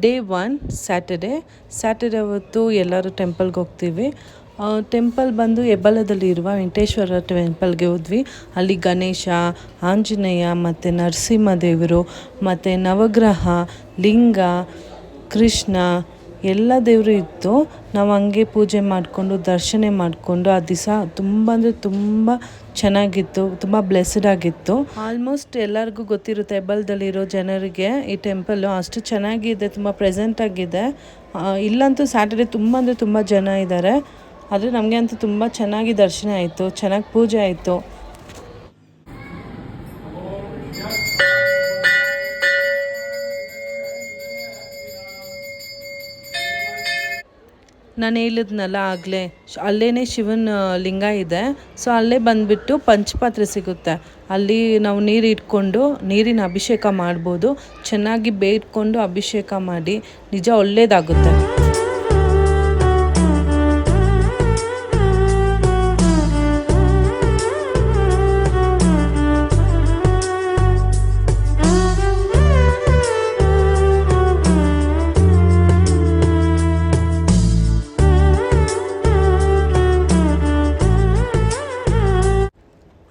Day 1 Saturday ಹೊತ್ತು ಎಲ್ಲರೂ ಟೆಂಪಲ್ಗೆ ಹೋಗ್ತೀವಿ. ಟೆಂಪಲ್ ಬಂದು ಹೆಬ್ಬಳದಲ್ಲಿರುವ ವೆಂಕಟೇಶ್ವರ ಟೆಂಪಲ್ಗೆ ಹೋದ್ವಿ. ಅಲ್ಲಿ ಗಣೇಶ, ಆಂಜನೇಯ ಮತ್ತು ನರಸಿಂಹದೇವರು ಮತ್ತು ನವಗ್ರಹ, ಲಿಂಗ, ಕೃಷ್ಣ ಎಲ್ಲ ದೇವರು ಇತ್ತು. ನಾವು ಹಂಗೆ ಪೂಜೆ ಮಾಡಿಕೊಂಡು ದರ್ಶನ ಮಾಡಿಕೊಂಡು ಆ ದಿವಸ ತುಂಬ ಅಂದರೆ ತುಂಬ ಚೆನ್ನಾಗಿತ್ತು, ತುಂಬ ಬ್ಲೆಸ್ಡ್ ಆಗಿತ್ತು. ಆಲ್ಮೋಸ್ಟ್ ಎಲ್ಲರಿಗೂ ಗೊತ್ತಿರುತ್ತೆ ಹೆಬ್ಬಳದಲ್ಲಿರೋ ಜನರಿಗೆ ಈ ಟೆಂಪಲ್ಲು ಅಷ್ಟು ಚೆನ್ನಾಗಿದೆ, ತುಂಬ ಪ್ರೆಸೆಂಟ್ ಆಗಿದೆ. ಇಲ್ಲಂತೂ ಸ್ಯಾಟರ್ಡೇ ತುಂಬ ಅಂದರೆ ತುಂಬ ಜನ ಇದ್ದಾರೆ. ಆದರೆ ನಮಗೆ ಅಂತೂ ತುಂಬ ಚೆನ್ನಾಗಿ ದರ್ಶನ ಆಯಿತು, ಚೆನ್ನಾಗಿ ಪೂಜೆ ಆಯಿತು. ನಾನು ಹೇಳಿದ್ನಲ್ಲ ಆಗಲೇ, ಅಲ್ಲೇ ಶಿವನ ಲಿಂಗ ಇದೆ. ಸೊ ಅಲ್ಲೇ ಬಂದುಬಿಟ್ಟು ಪಂಚಪಾತ್ರೆ ಸಿಗುತ್ತೆ. ಅಲ್ಲಿ ನಾವು ನೀರು ಇಟ್ಕೊಂಡು ನೀರಿನ ಅಭಿಷೇಕ ಮಾಡ್ಬೋದು. ಚೆನ್ನಾಗಿ ಬೇಡ್ಕೊಂಡು ಅಭಿಷೇಕ ಮಾಡಿ ನಿಜ ಒಳ್ಳೆಯದಾಗುತ್ತೆ.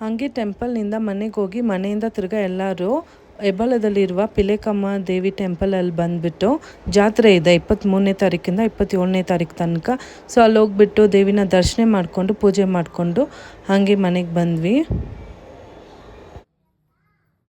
ಹಾಗೆ ಟೆಂಪಲ್ನಿಂದ ಮನೆಗೆ ಹೋಗಿ ಮನೆಯಿಂದ ತಿರ್ಗಾ ಎಲ್ಲರೂ ಹೆಬ್ಬಳದಲ್ಲಿರುವ ಪಿಲೇಕಮ್ಮ ದೇವಿ ಟೆಂಪಲಲ್ಲಿ ಬಂದುಬಿಟ್ಟು ಜಾತ್ರೆ ಇದೆ 23ನೇ ತಾರೀಕಿಂದ 27ನೇ ತಾರೀಕು ತನಕ. ಸೊ ಅಲ್ಲಿ ಹೋಗ್ಬಿಟ್ಟು ದೇವಿನ ದರ್ಶನ ಮಾಡಿಕೊಂಡು ಪೂಜೆ ಮಾಡಿಕೊಂಡು ಹಾಗೆ ಮನೆಗೆ ಬಂದ್ವಿ.